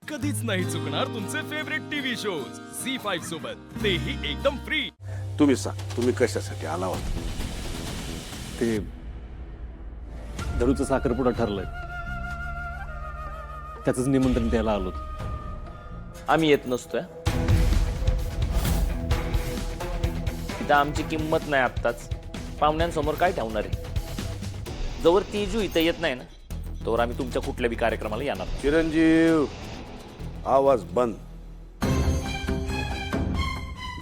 कधीच नाही चुकणार तुमचे फेवरेट टीव्ही शोज झी5 सोबत, तेही एकदम फ्री। तुम्ही सांग, तुम्ही कशासाठी आला होता? ते धडूचं साखरपुडा ठरलंय, त्याचंच निमंत्रण द्यायला आलो. आम्ही येत नसतोय. इथं आमची किंमत नाही. आत्ताच पाहुण्यांसमोर काय ठेवणार आहे? जोवर तेजू इथं येत नाही ना, तोवर आम्ही तुमच्या कुठल्याही कार्यक्रमाला येणार नाही. चिरंजीव, आवाज बंद.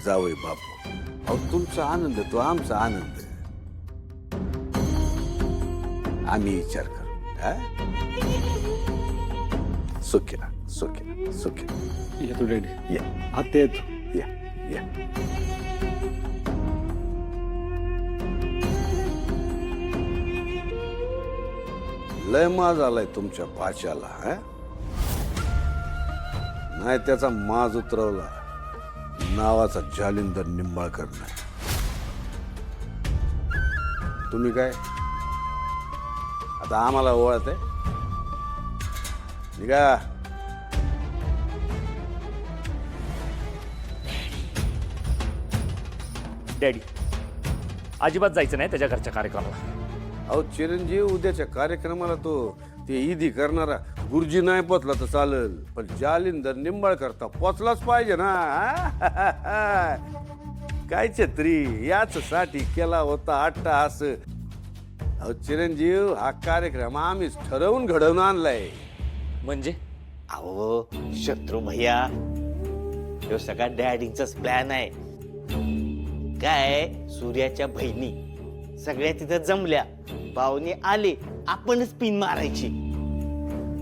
जावई बापू, अहो तुमचा आनंद तो आमचा आनंद. आम्ही विचार करू. हा? सुखी सुखी सुखी. येतो डॅडी. या आत्या येतो. या या. लय माज आलाय तुमच्या भाच्याला. हा? नाही त्याचा माज उतरवला, नावाचा जालिंदर निंबाळकर नाही. तुम्ही काय आता आम्हाला ओळख आहे? निघा. डॅडी, अजिबात जायचं नाही त्याच्या घरच्या कार्यक्रमाला. अहो चिरंजीव, उद्याच्या कार्यक्रमाला तो ते ईदी करणारा गुरुजी नाही पोचला तर चालेल, पण जालिंदर निंबाळकर तर पोचलाच पाहिजे ना. हा? काय छत्री याच साठी केला होता अट्टहास. अहो चिरंजीव, हा कार्यक्रम आम्हीच ठरवून घडवून आणलाय. म्हणजे अहो शत्रू भैया, ह्यो सगळा डॅडींचाच प्लॅन आहे. काय सूर्याच्या बहिणी सगळ्या तिथं जमल्या, पाहुणे आले, आपणच पिन मारायची.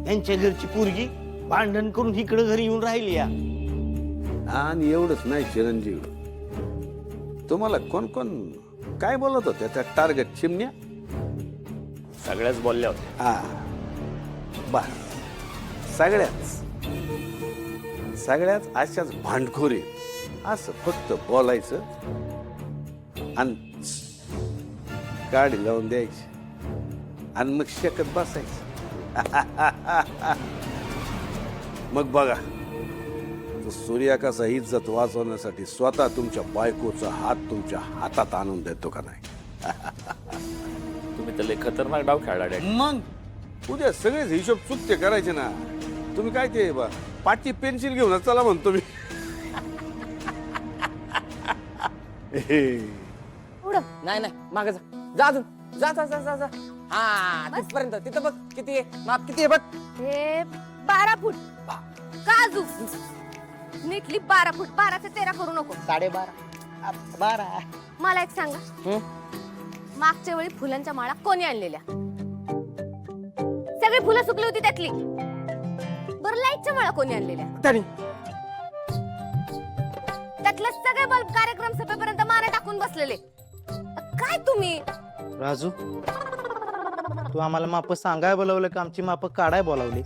त्यांच्या घरची पोरगी भांडण करून इकडं घरी येऊन राहिली या. आणि एवढंच नाही चिरंजीव, तुम्हाला कोण कोण काय बोलत होत्या त्या टार्गेट चिमण्या? सगळ्याच बोलल्या होत्या. हा बा, सगळ्याच अशाच भांडखोरी. असं फक्त बोलायचं आणि गाडी लावून द्यायची आणि मग शेकत बसायचं. मग बघा तो सूर्या कसा इज्जत वाचवण्यासाठी स्वतः तुमच्या बायकोचा हात तुमच्या हातात आणून देतो का नाही? तुम्ही तर लय खतरनाक डाव खेळला डॅडी. मग उद्या सगळेच हिशोब चुकते करायचे ना. तुम्ही काय ते पाटी पेन्सिल घेऊन चला म्हणतो मी. नाही नाही माग जा, जा अजून जा जा जा जा जा. हा तिथपर्यंत, तिथं बघ किती आहे, माप किती आहे बघ. हे 12 फूट काजू नीटली 12 फूट. 12 ते 13 करू नको. 12.5 12. मला एक सांगा, मागच्या वेळी फुलांच्या माळा कोणी आणलेल्या? सगळी फुलं सुकली होती त्यातली. बरं, लाईटच्या माळा कोणी आणलेल्या? त्याने त्यातले सगळे बल्ब कार्यक्रम सभेपर्यंत मारा टाकून बसलेले. काय तुम्ही? राजू, तू आम्हाला माप सांगाय बोलावलं का आमची माप काढाय बोलावली?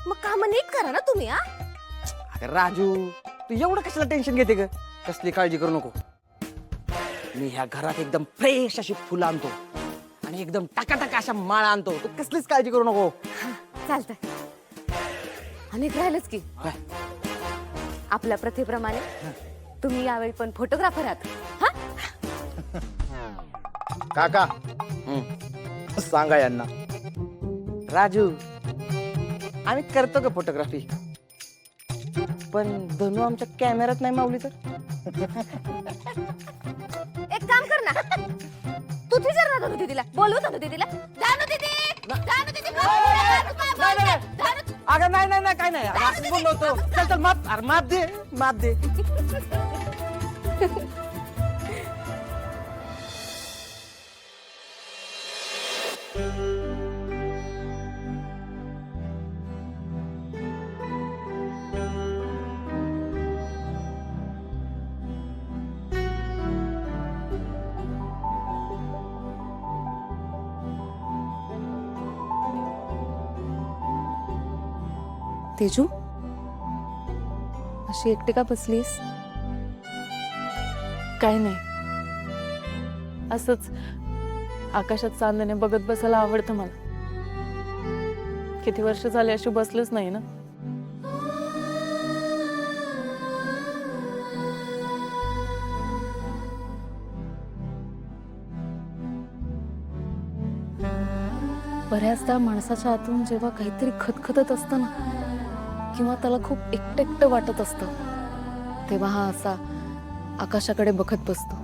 मग काम नीट करा ना तुम्ही. हा, अगं राजू, तू एवढं कशाला टेन्शन घेते ग? कसली काळजी करू नको. मी ह्या घरात एकदम फ्रेश अशी फुलं आणतो आणि एकदम टाकाटाका अशा माळा आणतो. तू कसलीच काळजी करू नको. चालतंय. अनेक राहिलंच की काय? आपल्या प्रथेप्रमाणे तुम्ही यावेळी पण फोटोग्राफर आहात. हा, काका सांगा यांना. राजू, आम्ही करतो का फोटोग्राफी, पण धनू आमच्या कॅमेऱ्यात नाही मावली तर? एक काम कर ना, तू विचार ना धनु दीदीला. बोलू धनु दीदीला. धनु दीदी, धनु दीदी, अगं नाही नाही नाही, काय नाही, असं बोललो होतो. चल चल, माप, अरे माप दे, माप दे. तेजू, अशी एकटी का बसलीस? काय नाही, असंच आकाशात चांदणे बघत बसायला आवडतं मला. किती वर्ष झाले अशी बसलेच नाही ना. बऱ्याचदा माणसाच्या आतून जेव्हा काहीतरी खतखतत असतं ना, किंवा त्याला खूप एकटं एकटं वाटत असतं, तेव्हा हा असा आकाशाकडे बघत बसतो.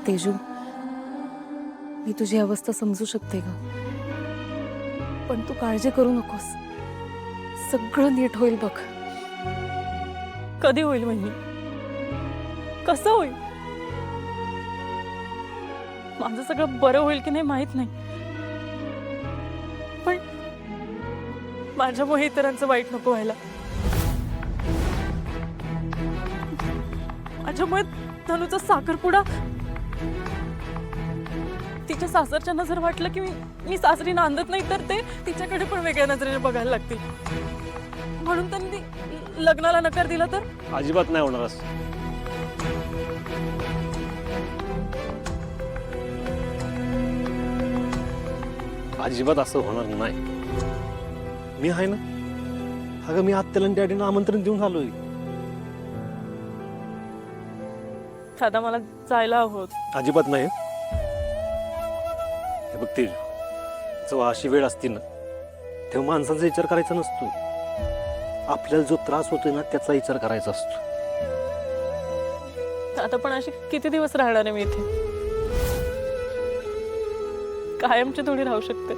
तेजू, मी तुझी अवस्था समजू शकते ग, पण तू काळजी करू नकोस. सगळं नीट होईल बघ. कधी होईल वहिनी? कसं होईल? माझं सगळं बरं होईल की नाही माहित नाही, पण माझ्यामुळे इतरांचं वाईट नको व्हायला. माझ्यामुळे धनुचा साखरपुडा तिच्या सासरच्यांना जर वाटलं की मी सासरी नांदत नाही, तर ते तिच्याकडे पण वेगळ्या नजरेने बघायला लागतील. म्हणून त्यांनी लग्नाला नकार दिला तर? अजिबात नाही होणार असं. अजिबात असं होणार नाही. मी आहे ना. अगं मी आत्याला आणि डॅडीनं आमंत्रण देऊन आलोय. दादा मला जायला हवं होतं. अजिबात नाही. हे बघ तेज, जेव्हा अशी वेळ असते ना, तेव्हा माणसाचा विचार करायचा नसतो. आपल्याला जो त्रास होतोय ना, त्याचा विचार करायचा असतो. आता पण अशी किती दिवस राहणार आहे मी इथे? कायमची थोडी राहू शकते.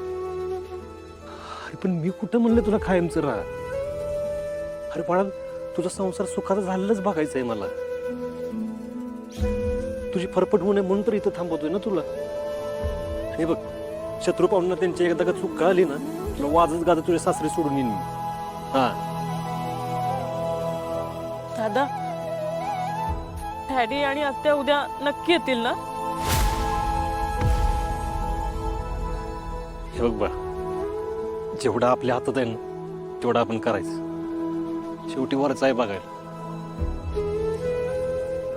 अरे पण मी कुठं म्हणलं तुला कायमचं राहा. अरे बाळा, तुझा संसार सुखाचा झालेलाच बघायचा आहे मला. तुझी फरफट होऊ नये म्हणून तर इथं थांबवतोय ना तुला. हे बघ, शत्रू पाहून त्यांची एकदा का चूक कळाली ना, तुला वाजत गाजत तुझ्या सासरी सोडून येईन मी. हा, दादा, डॅडी आणि आत्या उद्या नक्की येतील ना? हे बघ बा, जेवढं आपल्या हातात आहे ना, तेवढं आपण करायचं. शेवटी वरच आहे बघायला.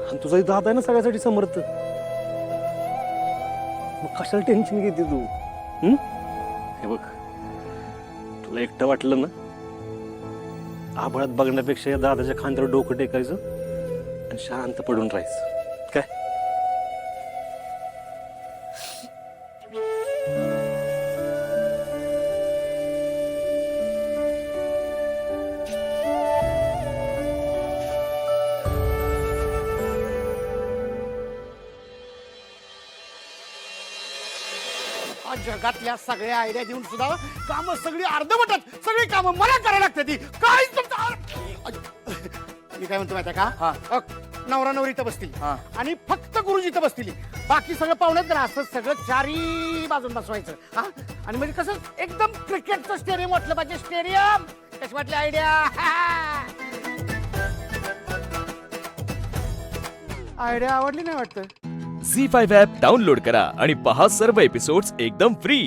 आणि तुझा दादा आहे ना सगळ्यासाठी समर्थ. मग कशाला टेन्शन घेते तू? हे बघ, तुला एकटं वाटलं ना, आभाळात बघण्यापेक्षा या दादाच्या खांद्यावर डोकं टेकायचं आणि शांत पडून राहायचं. काय? जगातल्या सगळ्या आयडिया देऊन सुद्धा कामं सगळी अर्धवटच, सगळी कामं मला करायला लागते. ती काही मी काय म्हणतो माहिती का, नवरा नवरी इथं बसतील आणि फक्त गुरुजी इथं बसतील. बाकी सगळं पाहुण्यात जरा असं सगळं चारी बाजून बसवायचं. हा, आणि म्हणजे कसं एकदम क्रिकेटचं स्टेडियम वाटलं पाहिजे. स्टेडियम कशी वाटली आयडिया? आयडिया आवडली नाही वाटतं? झी5 ॲप डाउनलोड करा आणि पहा सर्व एपिसोड्स एकदम फ्री.